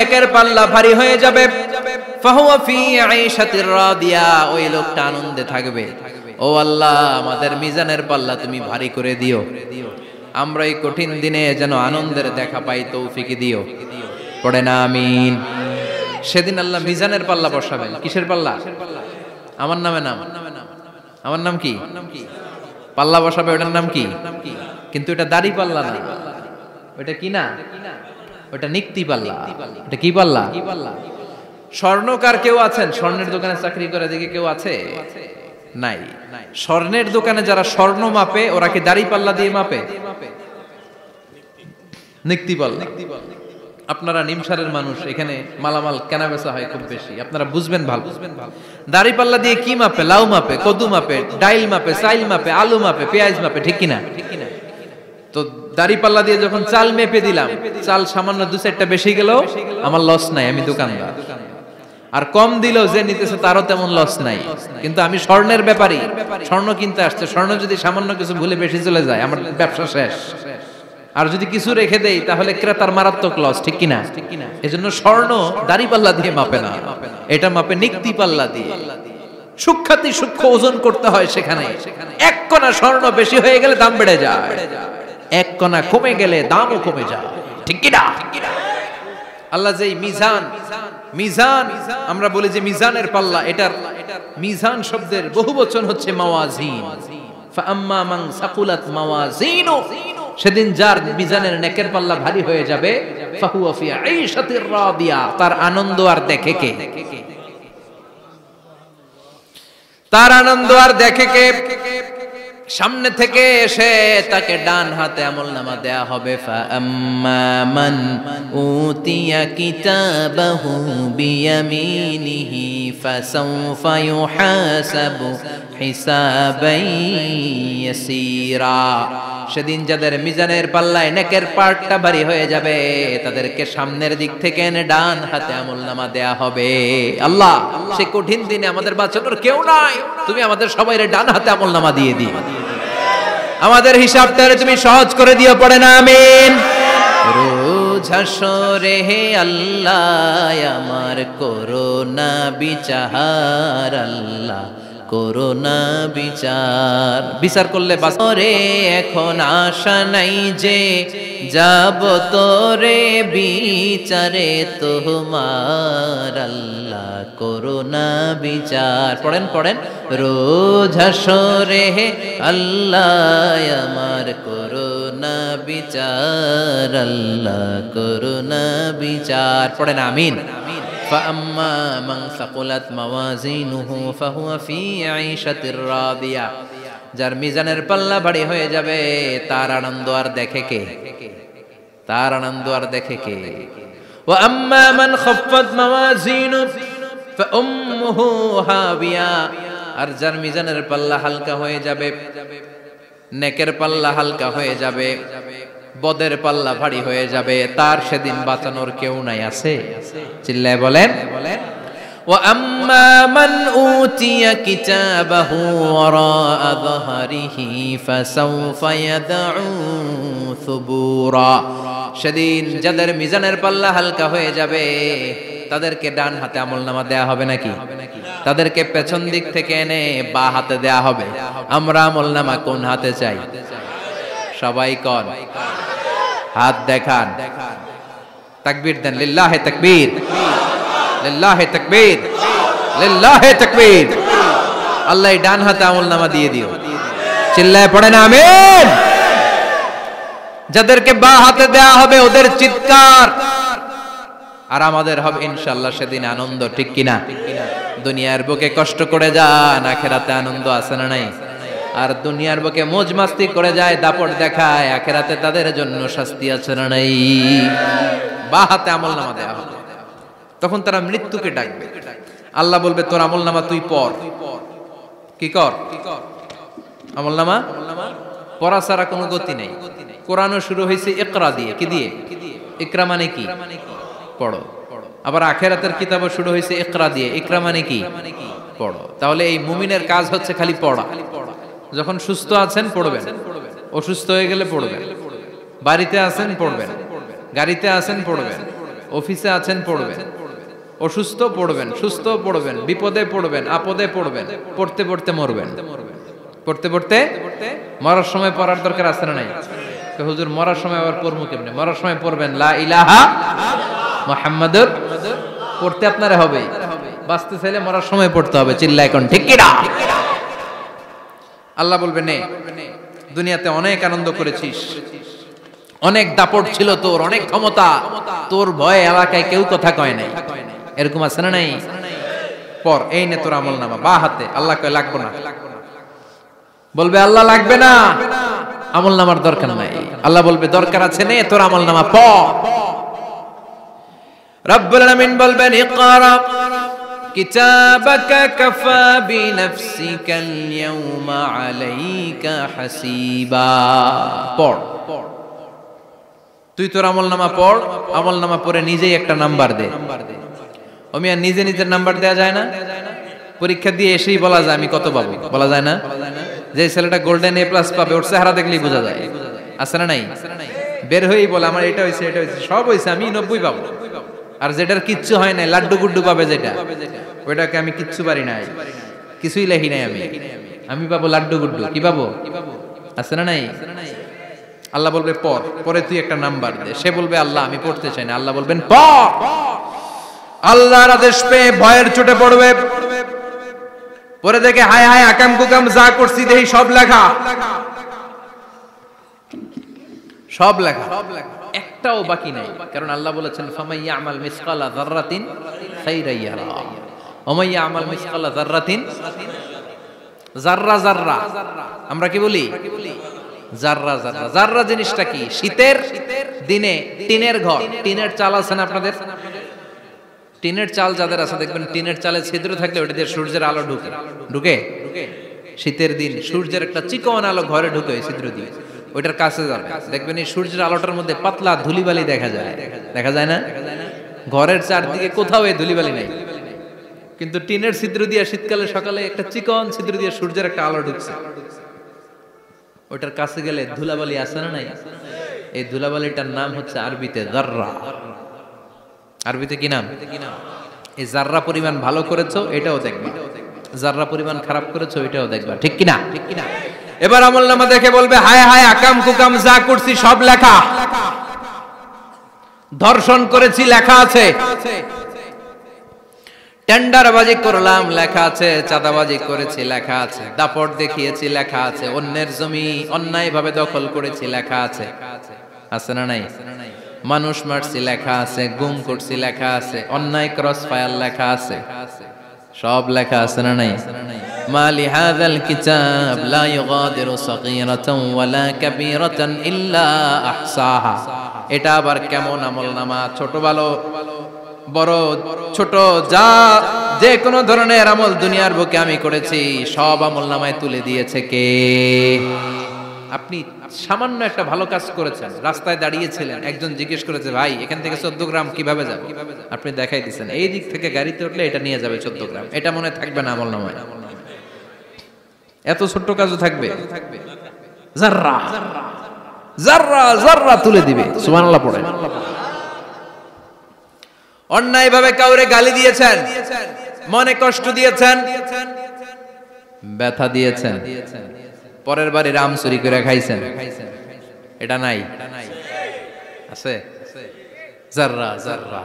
নেকের পাল্লা ভারী হয়ে যাবে, ফাহুয়া ফি আইশাতির রাদিয়া, ওই লোকটা আনন্দে থাকবে। ও আল্লাহ, আমাদের মিজানের পাল্লা তুমি ভারী করে দিও, আমরা এই কঠিন দিনে যেন আনন্দের দেখা পাই, তৌফিক দিও। পড়ে না আমিন। সেদিন আল্লাহ মিজানের পাল্লা বসাবেন। কিসের পাল্লা? আমার নামে নাম। আমার নাম কি? পাল্লা বসাবে, ওটার নাম কি? কিন্তু এটা দাড়ি পাল্লা না, ওটা কি না, ওটা নিক্তি পাল্লা। এটা কি পাল্লা? স্বর্ণকার কেউ আছেন? স্বর্ণের দোকানে চাকরি করে দেখে কেউ আছে? নাই। স্বর্ণের দোকানে যারা স্বর্ণ মাপে, ওরা কি দাড়ি পাল্লা দিয়ে মাপে? নিক্তি পাল্লা। আপনারা নিমসারের মানুষ, এখানে মালামাল কেনা বেচা হয় খুব বেশি, আপনারা বুঝবেন ভালো। দাড়ি পাল্লা দিয়ে কি মাপে? লাউ মাপে, কদু মাপে, ডাইল মাপে, চাইল মাপে, আলু মাপে, পেঁয়াজ মাপে, ঠিক কিনা? তো দাড়ি পাল্লা দিয়ে যখন চাল মেপে দিলাম, চাল সামান্য 2-4টা বেশি গেল, আমার লস নাই, আমি দোকানদার। আর কম দিল, যে নিতেছে তারও তেমন লস নাই। কিন্তু আমি স্বর্ণের ব্যাপারী, স্বর্ণ কিনতে আসছে, স্বর্ণ যদি সামান্য কিছু ভুলে বেশি চলে যায়, আমার ব্যবসা শেষ। আর যদি কিছু রেখে দেই, তাহলে ক্রেতার মারাত্মক লস, ঠিক কিনা? এজন্য স্বর্ণ দাড়ি পাল্লা দিয়ে মাপে না, এটা মাপে নিক্তি পাল্লা দিয়ে। সূক্ষ্মাতি সূক্ষ্ম ওজন করতে হয় সেখানে। এক কণা স্বর্ণ বেশি হয়ে গেলে দাম বেড়ে যায়, এক কণা কমে গেলে দামও কমে যায়, ঠিক কিনা? আল্লাহ যে মিজান, মিজান আমরা বলি যে মিজানের পাল্লা, এটার মিজান শব্দের বহুবচন হচ্ছে মাওয়াজিন। ফাআম্মা মান সাকুলাত মাওয়াজিনু, সেদিন যার মিজানের নেকের পাল্লা ভারী হয়ে যাবে, ফাহুয়া ফি আইশাতির রাদিয়া, তার আনন্দ আর দেখে কে? তার আনন্দ আর দেখে কে? সামনে থেকে এসে তাকে ডান হাতে আমলনামা দেয়া হবে। ফাআম্মা মান উতিয়া কিতাবাহু বিয়ামিনিহি ফাসাউফা ইউহাসাবু হিসাবান ইয়াসীরা, সেদিন যাদের মিজানের পাল্লায় নেকের পার্টটা ভারী হয়ে যাবে, তাদেরকে সামনের দিক থেকে এনে ডান হাতে আমলনামা দেয়া হবে। আল্লাহ, সে কঠিন দিনে আমাদের বাঁচানোর কেউ নাই, তুমি আমাদের সবাইরে ডান হাতে আমলনামা দিয়ে দিও, আমাদের হিসাবটা তুমি সহজ করে দিও। পড়ে না আমিন। রোজ হাসরে হে আল্লাহ আমার করোনা বিচার, আল্লাহ করোনা বিচার। বিচার করলে বাসরে এখন আশা নাই যে যাব তোরে বিচারে তোমার, আল্লাহ করোনা বিচার। পড়েন পড়েন। রোজ হাসরে হে আল্লাহ আমার করোনা বিচার, আল্লাহ করোনা বিচার। পড়েন আমিন। فأما من ثقلت موازينه فهو في عيشة راضية, যার মিজানের পাল্লা ভারী হয়ে যাবে, তার আনন্দ আর দেখে কে? তার আনন্দ আর দেখে কে? وأما من خفت موازينه فأمه هاوية, আর যার মিজানের পাল্লা হালকা হয়ে যাবে, নেকের পাল্লা হালকা হয়ে যাবে, বদের পাল্লা ভারী হয়ে যাবে, তার সেদিন বাঁচানোর কেউ নাই। আছে? চিল্লায় বলেন। وأما من أوتي كتابه وراء ظهره فسوف يدعو ثبورا, সেদিন যাদের মিজানের পাল্লা হালকা হয়ে যাবে, তাদেরকে ডান হাতে আমলনামা দেয়া হবে নাকি? তাদেরকে পেছন দিক থেকে এনে বা হাতে দেয়া হবে। আমরা আমলনামা কোন হাতে চাই? সবাই কোন হাত দেখান, তাকবীর দেন। লিল্লাহে তাকবীর, লিল্লাহে তাকবীর, লিল্লাহে তাকবীর। আল্লাহ ডান হাতে আমলনামা দিয়ে দিও। চিল্লায় পড়েন আমিন। যাদেরকে বা হাতে দেয়া হবে ওদের চিৎকার, আর আমাদের হবে ইনশাআল্লাহ সেদিন আনন্দ, ঠিক কিনা? দুনিয়ার বুকে কষ্ট করে যান, আখিরাতে আনন্দ আছে না নাই? আর দুনিয়ার বুকে মौज মাস্তি করে যায়, দাপট দেখায়, আখিরাতে তাদের জন্য শাস্তি আছে না নাই? বা হাতে আমলনামা দেয়া হবে, তখন তারা মৃত্যুকে ডাকবে। আল্লাহ বলবে তোর আমলনামা তুই পড়। কি কর? আমলনামা পড়া ছাড়া কোনো গতি নেই। কোরআনও শুরু হয়েছে ইকরা দিয়ে। কি দিয়ে? ইকরা মানে কি? পড়ো। আবার আখিরাতের কিতাবও শুরু হয়েছে ইকরা দিয়ে। ইকরা মানে কি? পড়ো। তাহলে এই মুমিনের কাজ হচ্ছে খালি পড়া। যখন সুস্থ আছেন পড়বেন, অসুস্থ হয়ে গেলে পড়বেন, বাড়িতে আছেন পড়বেন, গাড়িতে আছেন পড়বেন, অফিসে আছেন পড়বেন, অসুস্থ পড়বেন, সুস্থ পড়বেন, বিপদে পড়বেন, আপদে পড়বেন, পড়তে পড়তে মরবেন, পড়তে পড়তে মরার সময় পড়ার দরকার আছে না নাই? হুজুর মরার সময় আবার পড়বো কেমনে? মরার সময় পড়বেন লা ইলাহা মুহাম্মাদুর, পড়তে আপনারে হবে, বাঁচতে চাইলে মরার সময় পড়তে হবে। চিল্লা এখন ঠিক কি না? আল্লাহ বলবে নে, দুনিয়াতে অনেক আনন্দ করেছিস, অনেক দাপট ছিল তোর, অনেক ক্ষমতা, তোর ভয়ে এলাকায় কেউ কথা কয় নাই, এরকম আছে না নাই? পর এই নে তোর আমল নামা বা হাতে। আল্লাহ কয় লাগবে না, বলবে আল্লাহ লাগবে না, আমল নামার দরকার নাই। আল্লাহ বলবে দরকার আছে, নে তোর আমল নামা পড়। রব্বুল আলামিন বলবেন ইকরা কিতাবাকা কাফা বিনাফসিকাল ইয়াউমা আলাইকা হাসিবা। পড়, তুই তোর আমল নামা পড়, আমল নামা পড়ে নিজেই একটা নাম্বার দে। ও মিয়া নিজে নিজের নাম্বার দেয়া যায় না? পরীক্ষা দিয়ে এসেই বলা যায় আমি কত পাবো? বলা যায় না? যে ছেলেটা গোল্ডেন এ প্লাস পাবে ওর চেহারা দেখলেই বোঝা যায়, আছে না নাই? বের হয়েই বলে আমার এটা হয়েছে, এটা হয়েছে, সব হয়েছে, আমি 90 পাবো। আর যেটার কিচ্ছু হয় নাই, লাড্ডু গুড্ডু পাবে যেটা, ওইটাকে আমি কিচ্ছু পারি নাই, কিছুই লেখি নাই, আমি পাবো লাড্ডু গুড্ডু। কি পাবো? আছে না নাই? আল্লাহ বলবে পড়, পরে তুই একটা নাম্বার দে। সে বলবে আল্লাহ আমি পড়তে চাই না। আল্লাহ বলবেন পড়। আল্লাহর আদেশ পেয়ে ভয়ের চোটে পড়বে, পরে দেখে হায় হায় আকাম কুকাম যা করছি দেখি সব লেখা, সব লেখা, একটাও বাকি নাই। কারণ আল্লাহ বলেছেন ফামাই ইয়ামাল মিসকালা যাররাতিন খাইরান ইয়ারা ওয়া মান ইয়ামাল মিসকালা যাররাতিন, যাররা যাররা আমরা কি বলি? যাররা যাররা। যাররা জিনিসটা কি? শীতের দিনে টিনের ঘর, টিনের চাল আছে না আপনাদের? টিনের চাল যাদের আছে দেখবেন টিনের চালে ছিদ্র থাকলে ওটা দিয়ে সূর্যের আলো ঢুকে, ঢুকে শীতের দিন সূর্যের একটা চিকন আলো ঘরে ঢুকে ওই ছিদ্র দিয়ে, ওইটার কাছে যাবে দেখবেন এই সূর্যের আলোটার মধ্যে পাতলা ধুলিবালি দেখা যায়, দেখা যায় না? ঘরের চারদিকে কোথাও এই ধুলিবালি নাই, কিন্তু টিনের ছিদ্র দিয়ে শীতকালে সকালে একটা চিকন ছিদ্র দিয়ে সূর্যের একটা আলো ঢুকছে, ওইটার কাছে গেলে ধুলাবালি আছে না নাই? এই ধুলাবালিটার নাম হচ্ছে আরবিতে যাররা। আরবিতে কি নাম? এই যাররা পরিমাণ ভালো করেছো এটাও দেখবা, যাররা পরিমাণ খারাপ করেছো এটাও দেখবা, ঠিক কিনা? ঠিক কিনা? এবার আমলনামা দেখে বলবে হায় হায় আকাম কুকাম যা করছি সব লেখা, ধর্ষণ করেছি লেখা আছে, টেন্ডারবাজি করলাম লেখা আছে, চাঁদাবাজি করেছি লেখা আছে, দাপট দেখিয়েছি লেখা আছে, অন্যের জমি অন্যায়ভাবে দখল করেছি লেখা আছে, আছে না নাই? মানুষ মারছি লেখা আছে, গুম করছি লেখা আছে, অন্যায় ক্রস ফায়ার লেখা আছে, সব লেখা আছে না নাই? মালি হাযাল কিতাব লা ইউগাদিরু সাগীরাতান ওয়ালা কাবীরাতান ইল্লা আহসাহা। এটা আবার কেমন আমলনামা? ছোট ভালো বড় ছোট যা যে কোনো ধরনের আমল দুনিয়ার বুকে আমি করেছি সব আমলনামায় তুলে দিয়েছে কে? আপনি সামান্য একটা ভালো কাজ করেছেন, রাস্তায় দাঁড়িয়েছিলেন, একজন জিজ্ঞেস করেছে ভাই এখান থেকে 14 গ্রাম কিভাবে যাবে, আপনি দেখাই দিচ্ছেন এই দিক থেকে গাড়িতে উঠলে এটা নিয়ে যাবে 14 গ্রাম, এটা মনে থাকবে না আমলনামায়? এত ছোট্ট কাজও থাকবে? যাররা যাররা যাররা তুলে দিবে। সুবহানাল্লাহ পড়ে। অন্যায় ভাবে কাউরে গালি দিয়েছেন, মনে কষ্ট দিয়েছেন, ব্যথা দিয়েছেন, পরের বাড়ি রাম চুরি করে খাইছেন, এটা নাই? আছে? যাররা যাররা।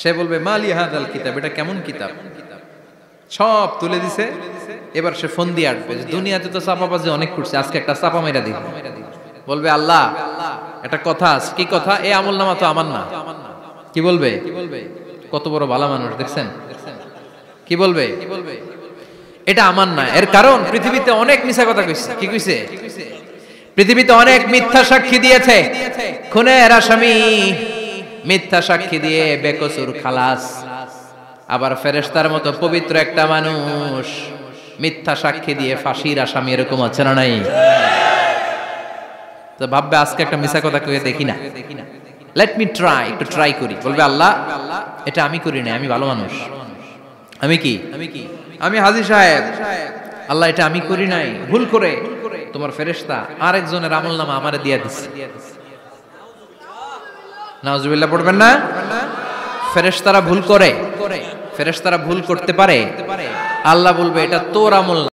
সে বলবে মালি হাযাল কিতাব, এটা কেমন কিতাব? সব তুলে দিছে। এবার সে ফোন দিয়ে আসবে, দুনিয়াতে তো চাপাবাজি অনেক করছে, আজকে একটা চাপা মেরা দিই। বলবে আল্লাহ একটা কথা আছে। কি কথা? এই আমলনামা তো আমার না। কি বলবে? কত বড় ভালো মানুষ দেখছেন? কি বলবে? এটা আমার না। এর কারণ পৃথিবীতে অনেক মিথ্যা কথা কইছে। কি কইছে? পৃথিবীতে অনেক মিথ্যা সাক্ষী দিয়েছে, খুনের আসামি মিথ্যা সাক্ষী দিয়ে বেকসুর খালাস। আবার ফেরেশতার মতো পবিত্র একটা মানুষ মিথ্যা সাক্ষী দিয়ে ফাঁসির আসামি, এরকম আছে না নাই? তো ভাববে আজকে একটা মিথ্যা কথা কয়ে দেখি না, লেট মি ট্রাই, একটু ট্রাই করি। বলবে আল্লাহ এটা আমি করি না, আমি ভালো মানুষ, আমি কি আমি হাজী সাহেব, আল্লাহ এটা আমি করি নাই, ভুল করে তোমার ফেরেশতা আরেকজনের আমলনামা আমারে দিয়ে দিচ্ছে। নাউজুবিল্লাহ পড়বেন না? ফেরেশতারা ভুল করে? ফেরেশতারা ভুল করতে পারে? আল্লাহ বলবে এটা তোর আমল না।